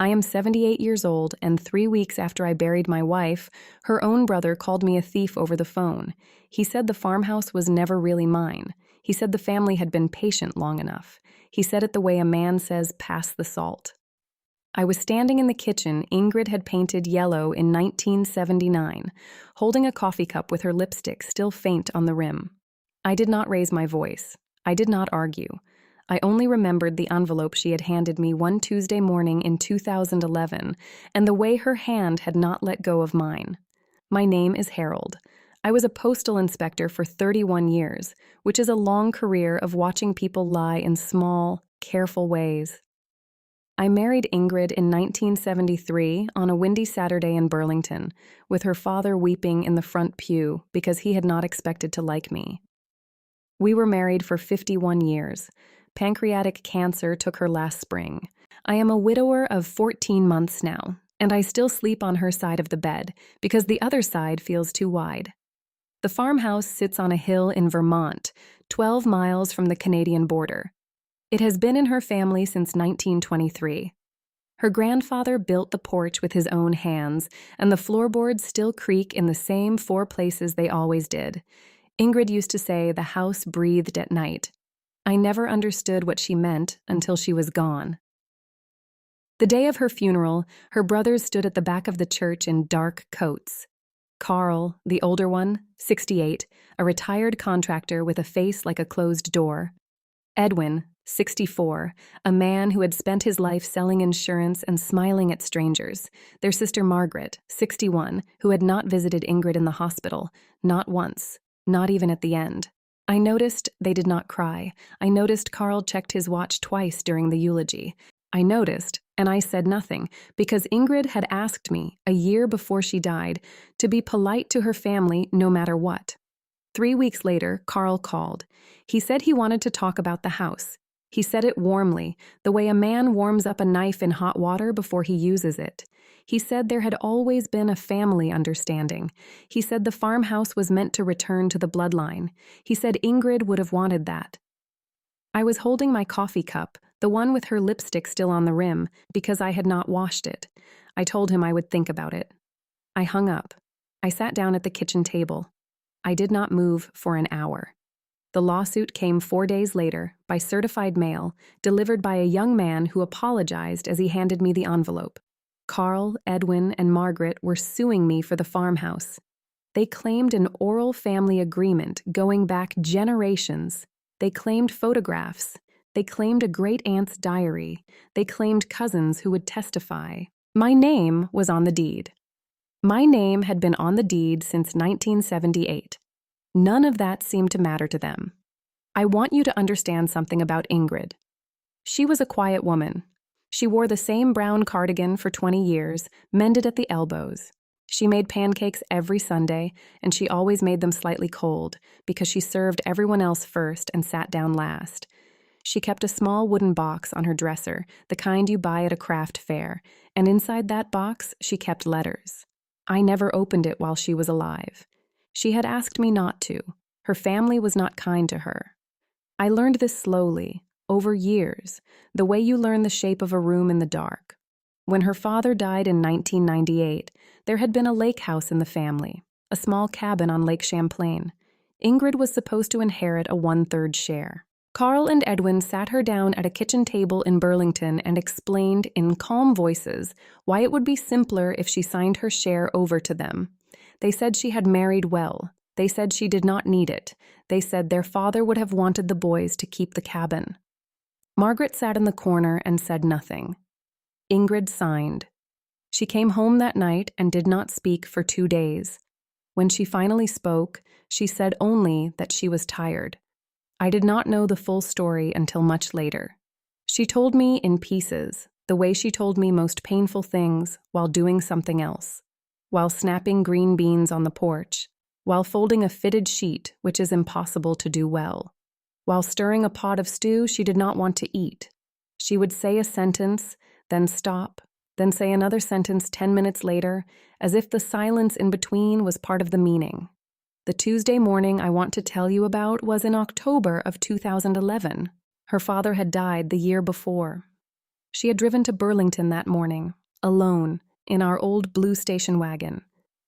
I am 78 years old, and 3 weeks after I buried my wife, her own brother called me a thief over the phone. He said the farmhouse was never really mine. He said the family had been patient long enough. He said it the way a man says, "Pass the salt." I was standing in the kitchen Ingrid had painted yellow in 1979, holding a coffee cup with her lipstick still faint on the rim. I did not raise my voice. I did not argue. I only remembered the envelope she had handed me one Tuesday morning in 2011, and the way her hand had not let go of mine. My name is Harold. I was a postal inspector for 31 years, which is a long career of watching people lie in small, careful ways. I married Ingrid in 1973 on a windy Saturday in Burlington, with her father weeping in the front pew because he had not expected to like me. We were married for 51 years. Pancreatic cancer took her last spring. I am a widower of 14 months now, and I still sleep on her side of the bed because the other side feels too wide. The farmhouse sits on a hill in Vermont, 12 miles from the Canadian border. It has been in her family since 1923. Her grandfather built the porch with his own hands, and the floorboards still creak in the same 4 places they always did. Ingrid used to say the house breathed at night. I never understood what she meant until she was gone. The day of her funeral, her brothers stood at the back of the church in dark coats. Carl, the older one, 68, a retired contractor with a face like a closed door. Edwin, 64, a man who had spent his life selling insurance and smiling at strangers. Their sister Margaret, 61, who had not visited Ingrid in the hospital, not once, not even at the end. I noticed they did not cry. I noticed Carl checked his watch twice during the eulogy. I noticed, and I said nothing, because Ingrid had asked me, a year before she died, to be polite to her family no matter what. 3 weeks later, Carl called. He said he wanted to talk about the house. He said it warmly, the way a man warms up a knife in hot water before he uses it. He said there had always been a family understanding. He said the farmhouse was meant to return to the bloodline. He said Ingrid would have wanted that. I was holding my coffee cup, the one with her lipstick still on the rim, because I had not washed it. I told him I would think about it. I hung up. I sat down at the kitchen table. I did not move for an hour. The lawsuit came 4 days later, by certified mail, delivered by a young man who apologized as he handed me the envelope. Carl, Edwin, and Margaret were suing me for the farmhouse. They claimed an oral family agreement going back generations. They claimed photographs. They claimed a great-aunt's diary. They claimed cousins who would testify. My name was on the deed. My name had been on the deed since 1978. None of that seemed to matter to them. I want you to understand something about Ingrid. She was a quiet woman. She wore the same brown cardigan for 20 years, mended at the elbows. She made pancakes every Sunday, and she always made them slightly cold because she served everyone else first and sat down last. She kept a small wooden box on her dresser, the kind you buy at a craft fair, and inside that box she kept letters. I never opened it while she was alive. She had asked me not to. Her family was not kind to her. I learned this slowly, over years, the way you learn the shape of a room in the dark. When her father died in 1998, there had been a lake house in the family, a small cabin on Lake Champlain. Ingrid was supposed to inherit a 1/3 share. Carl and Edwin sat her down at a kitchen table in Burlington and explained in calm voices why it would be simpler if she signed her share over to them. They said she had married well. They said she did not need it. They said their father would have wanted the boys to keep the cabin. Margaret sat in the corner and said nothing. Ingrid signed. She came home that night and did not speak for 2 days. When she finally spoke, she said only that she was tired. I did not know the full story until much later. She told me in pieces, the way she told me most painful things while doing something else, while snapping green beans on the porch, while folding a fitted sheet, which is impossible to do well, while stirring a pot of stew she did not want to eat. She would say a sentence, then stop, then say another sentence 10 minutes later, as if the silence in between was part of the meaning. The Tuesday morning I want to tell you about was in October of 2011. Her father had died the year before. She had driven to Burlington that morning, alone, in our old blue station wagon,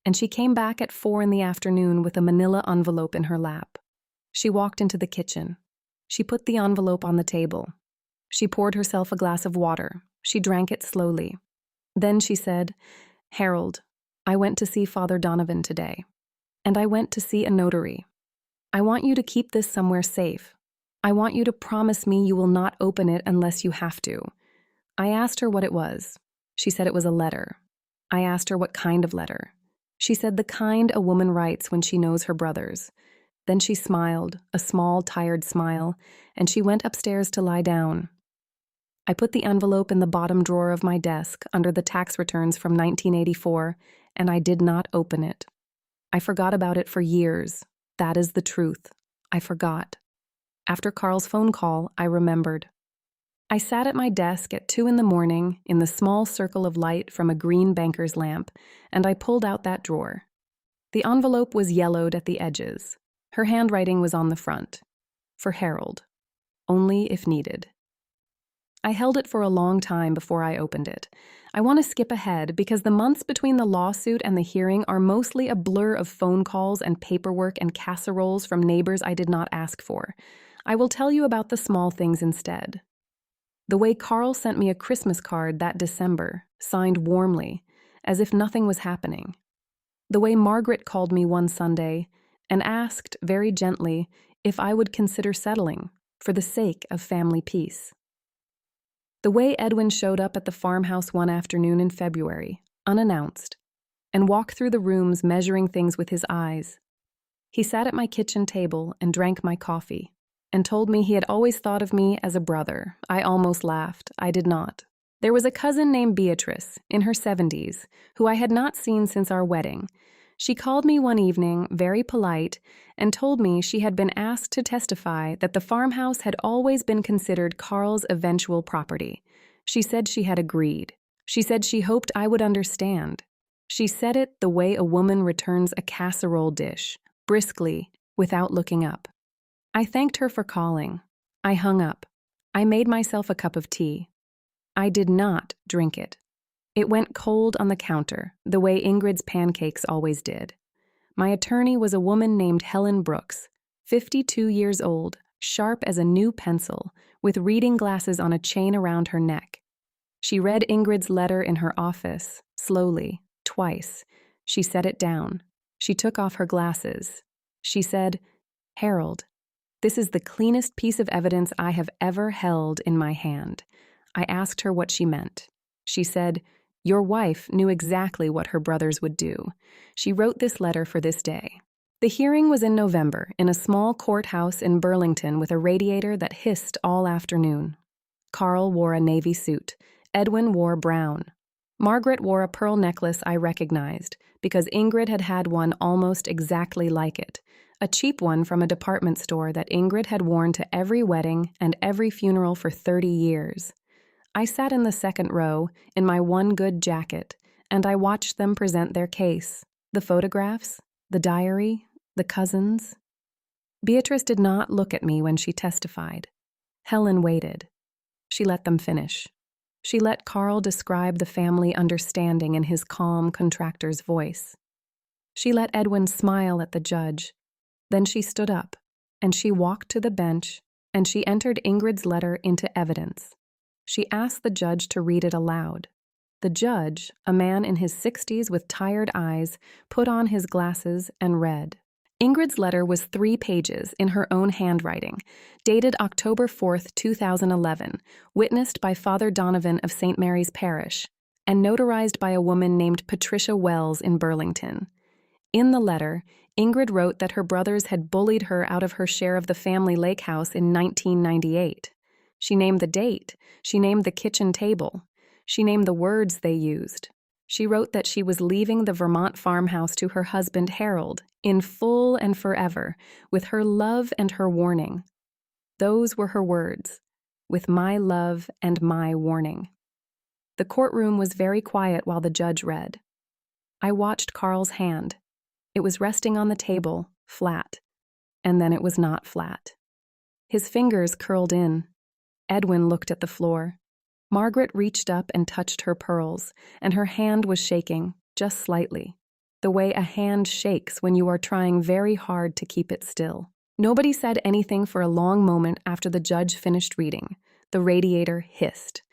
and she came back at 4 in the afternoon with a manila envelope in her lap. She walked into the kitchen. She put the envelope on the table. She poured herself a glass of water. She drank it slowly. Then she said, "Harold, I went to see Father Donovan today, and I went to see a notary. I want you to keep this somewhere safe. I want you to promise me you will not open it unless you have to." I asked her what it was. She said it was a letter. I asked her what kind of letter. She said the kind a woman writes when she knows her brothers. Then she smiled, a small, tired smile, and she went upstairs to lie down. I put the envelope in the bottom drawer of my desk under the tax returns from 1984, and I did not open it. I forgot about it for years. That is the truth. I forgot. After Carl's phone call, I remembered. I sat at my desk at 2 in the morning in the small circle of light from a green banker's lamp, and I pulled out that drawer. The envelope was yellowed at the edges. Her handwriting was on the front. For Harold. Only if needed. I held it for a long time before I opened it. I want to skip ahead because the months between the lawsuit and the hearing are mostly a blur of phone calls and paperwork and casseroles from neighbors I did not ask for. I will tell you about the small things instead. The way Carl sent me a Christmas card that December, signed warmly, as if nothing was happening. The way Margaret called me one Sunday and asked, very gently, if I would consider settling for the sake of family peace. The way Edwin showed up at the farmhouse one afternoon in February, unannounced, and walked through the rooms measuring things with his eyes. He sat at my kitchen table and drank my coffee, and told me he had always thought of me as a brother. I almost laughed. I did not. There was a cousin named Beatrice, in her 70s, who I had not seen since our wedding. She called me one evening, very polite, and told me she had been asked to testify that the farmhouse had always been considered Carl's eventual property. She said she had agreed. She said she hoped I would understand. She said it the way a woman returns a casserole dish, briskly, without looking up. I thanked her for calling. I hung up. I made myself a cup of tea. I did not drink it. It went cold on the counter, the way Ingrid's pancakes always did. My attorney was a woman named Helen Brooks, 52 years old, sharp as a new pencil, with reading glasses on a chain around her neck. She read Ingrid's letter in her office, slowly, twice. She set it down. She took off her glasses. She said, "Harold, this is the cleanest piece of evidence I have ever held in my hand." I asked her what she meant. She said, "Your wife knew exactly what her brothers would do. She wrote this letter for this day." The hearing was in November in a small courthouse in Burlington with a radiator that hissed all afternoon. Carl wore a navy suit. Edwin wore brown. Margaret wore a pearl necklace I recognized because Ingrid had had one almost exactly like it, a cheap one from a department store that Ingrid had worn to every wedding and every funeral for 30 years. I sat in the second row in my one good jacket, and I watched them present their case, the photographs, the diary, the cousins. Beatrice did not look at me when she testified. Helen waited. She let them finish. She let Carl describe the family understanding in his calm contractor's voice. She let Edwin smile at the judge. Then she stood up, and she walked to the bench, and she entered Ingrid's letter into evidence. She asked the judge to read it aloud. The judge, a man in his 60s with tired eyes, put on his glasses and read. Ingrid's letter was 3 pages in her own handwriting, dated October 4th, 2011, witnessed by Father Donovan of St. Mary's Parish, and notarized by a woman named Patricia Wells in Burlington. In the letter, Ingrid wrote that her brothers had bullied her out of her share of the family lake house in 1998. She named the date. She named the kitchen table. She named the words they used. She wrote that she was leaving the Vermont farmhouse to her husband Harold, in full and forever, with her love and her warning. Those were her words, with my love and my warning. The courtroom was very quiet while the judge read. I watched Carl's hand. It was resting on the table, flat, and then it was not flat. His fingers curled in. Edwin looked at the floor. Margaret reached up and touched her pearls, and her hand was shaking, just slightly, the way a hand shakes when you are trying very hard to keep it still. Nobody said anything for a long moment after the judge finished reading. The radiator hissed.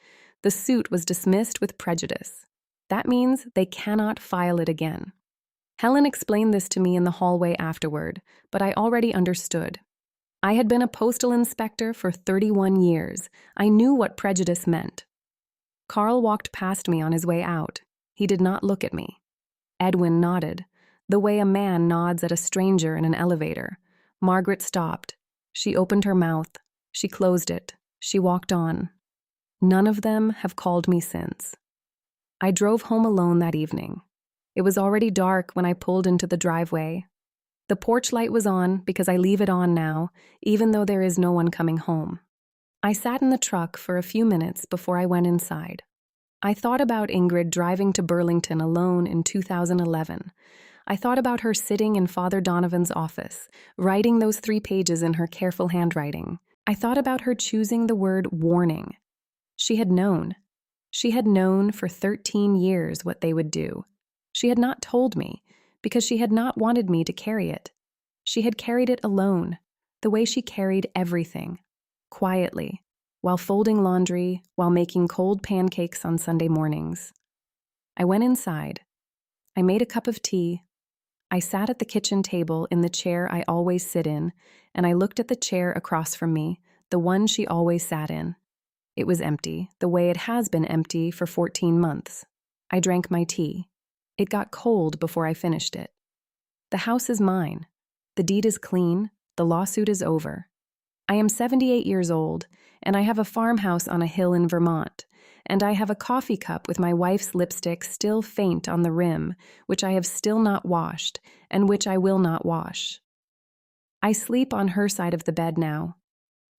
The suit was dismissed with prejudice. That means they cannot file it again. Helen explained this to me in the hallway afterward, but I already understood. I had been a postal inspector for 31 years. I knew what prejudice meant. Carl walked past me on his way out. He did not look at me. Edwin nodded, the way a man nods at a stranger in an elevator. Margaret stopped. She opened her mouth. She closed it. She walked on. None of them have called me since. I drove home alone that evening. It was already dark when I pulled into the driveway. The porch light was on because I leave it on now, even though there is no one coming home. I sat in the truck for a few minutes before I went inside. I thought about Ingrid driving to Burlington alone in 2011. I thought about her sitting in Father Donovan's office, writing those 3 pages in her careful handwriting. I thought about her choosing the word warning. She had known. She had known for 13 years what they would do. She had not told me, because she had not wanted me to carry it. She had carried it alone, the way she carried everything, quietly, while folding laundry, while making cold pancakes on Sunday mornings. I went inside. I made a cup of tea. I sat at the kitchen table in the chair I always sit in, and I looked at the chair across from me, the one she always sat in. It was empty, the way it has been empty for 14 months. I drank my tea. It got cold before I finished it. The house is mine. The deed is clean. The lawsuit is over. I am 78 years old, and I have a farmhouse on a hill in Vermont, and I have a coffee cup with my wife's lipstick still faint on the rim, which I have still not washed, and which I will not wash. I sleep on her side of the bed now.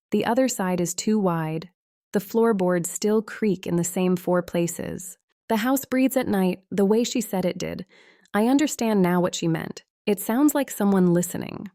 The other side is too wide. The floorboards still creak in the same 4 places. The house breathes at night the way she said it did. I understand now what she meant. It sounds like someone listening.